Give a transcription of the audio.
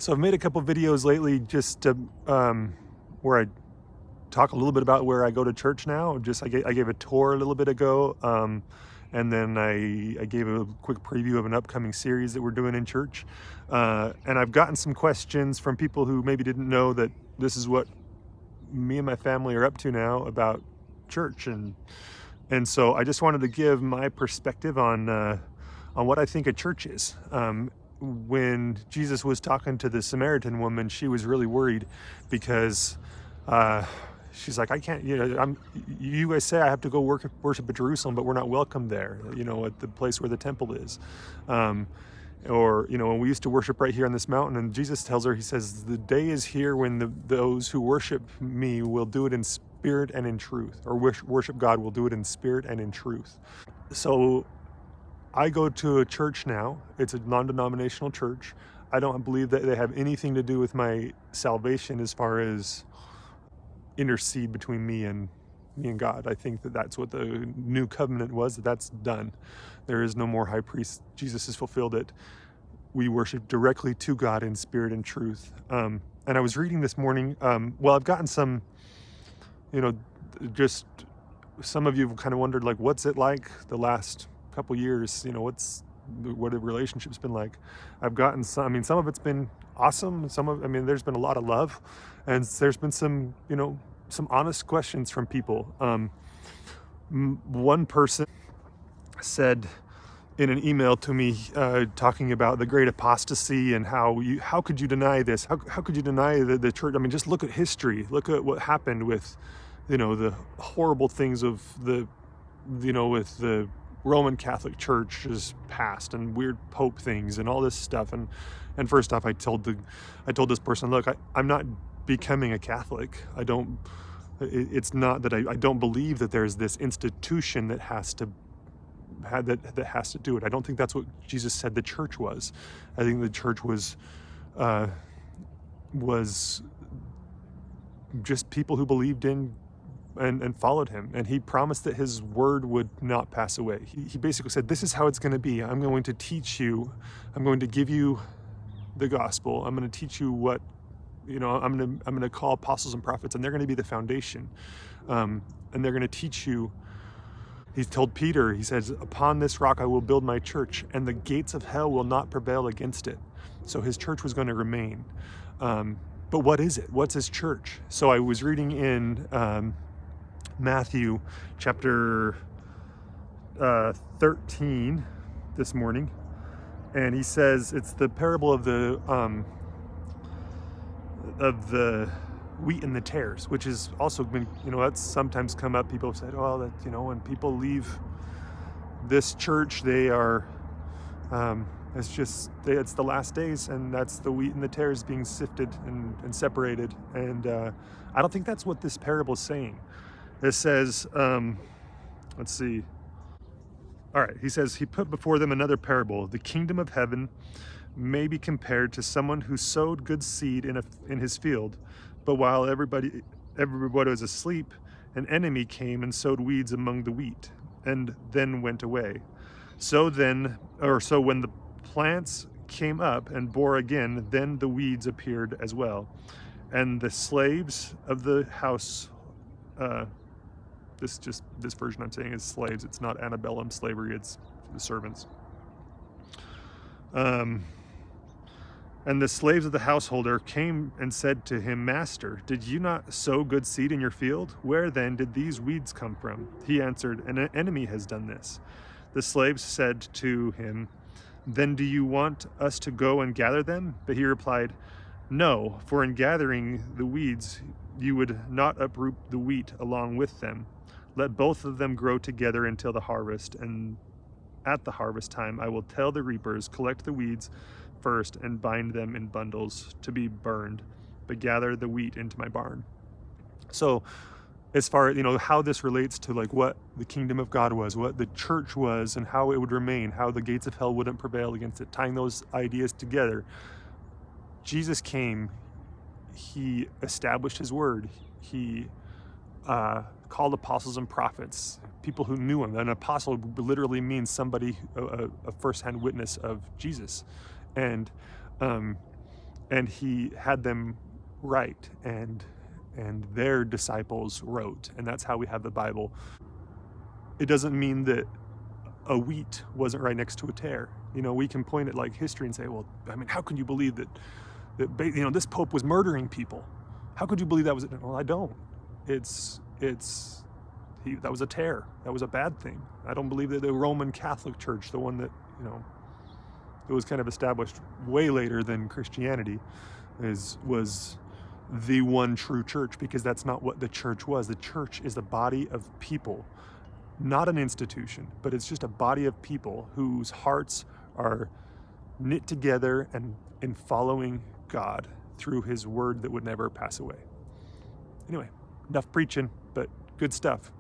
So I've made a couple videos lately just to, where I talk a little bit about where I go to church now. I gave a tour a little bit ago, and then I gave a quick preview of an upcoming series that we're doing in church. And I've gotten some questions from people who maybe didn't know that this is what me and my family are up to now about church, and so I just wanted to give my perspective on what I think a church is. When Jesus was talking to the Samaritan woman, she was really worried because she's like, I can't, you guys say I have to go worship at Jerusalem, but we're not welcome there, at the place where the temple is. Or, when we used to worship right here on this mountain, and Jesus tells her, he says, the day is here when those who worship me will do it in spirit and in truth, or worship God will do it in spirit and in truth. So I go to a church now. It's a non-denominational church. I don't believe that they have anything to do with my salvation as far as intercede between me and God. I think that that's what the new covenant was, that's done. There is no more high priest. Jesus has fulfilled it. We worship directly to God in spirit and truth. And I was reading this morning, I've gotten some, just some of you have kind of wondered, like, what's it like the last couple years? What have relationships been like? I've gotten some of it's been awesome. There's been a lot of love, and there's been some, some honest questions from people. One person said in an email to me, talking about the great apostasy and how could you deny this? How could you deny the church? Just look at history. Look at what happened with, the horrible things of with the Roman Catholic Church's past and weird Pope things and all this stuff. And first off, I told this person, look, I'm not becoming a Catholic. It's not that I don't believe that there's this institution that has to do it. I don't think that's what Jesus said the church was. I think the church was just people who believed in and followed him, and he promised that his word would not pass away. He basically said, this is how it's going to be. I'm going to teach you. I'm going to give you the gospel. I'm going to teach you what, I'm going to call apostles and prophets, and they're going to be the foundation. And they're going to teach you. He told Peter, he says, upon this rock I will build my church, and the gates of hell will not prevail against it. So his church was going to remain. But what is it? What's his church? So I was reading in Matthew chapter 13 this morning, and he says it's the parable of the wheat and the tares, which has also been, that's sometimes come up. People have said, well, that, when people leave this church, they are, it's the last days, and that's the wheat and the tares being sifted and separated. And I don't think that's what this parable is saying. It says, let's see. All right, he says, he put before them another parable. The kingdom of heaven may be compared to someone who sowed good seed in his field, but while everybody was asleep, an enemy came and sowed weeds among the wheat, and then went away. So when the plants came up and bore again, then the weeds appeared as well. And the slaves of the house, this version I'm saying is slaves. It's not antebellum slavery, it's the servants. And the slaves of the householder came and said to him, Master, did you not sow good seed in your field? Where then did these weeds come from? He answered, an enemy has done this. The slaves said to him, then do you want us to go and gather them? But he replied, no, for in gathering the weeds, you would not uproot the wheat along with them. Let both of them grow together until the harvest, and at the harvest time I will tell the reapers, collect the weeds first and bind them in bundles to be burned, but gather the wheat into my barn. So as far as, how this relates to like what the kingdom of God was, what the church was, and how it would remain, how the gates of hell wouldn't prevail against it, tying those ideas together. Jesus came, he established his word, he called apostles and prophets, people who knew him. An apostle literally means somebody, a first-hand witness of Jesus. And and he had them write, and their disciples wrote, and that's how we have the Bible. It doesn't mean that a wheat wasn't right next to a tare. You know, we can point at like history and say, well, I mean, how can you believe that this Pope was murdering people? How could you believe that was it? Well, I don't. That was a tare. That was a bad thing. I don't believe that the Roman Catholic Church, the one that, it was kind of established way later than Christianity, was the one true church, because that's not what the church was. The church is a body of people, not an institution, but it's just a body of people whose hearts are knit together and in following God through his word that would never pass away. Anyway, enough preaching, but good stuff.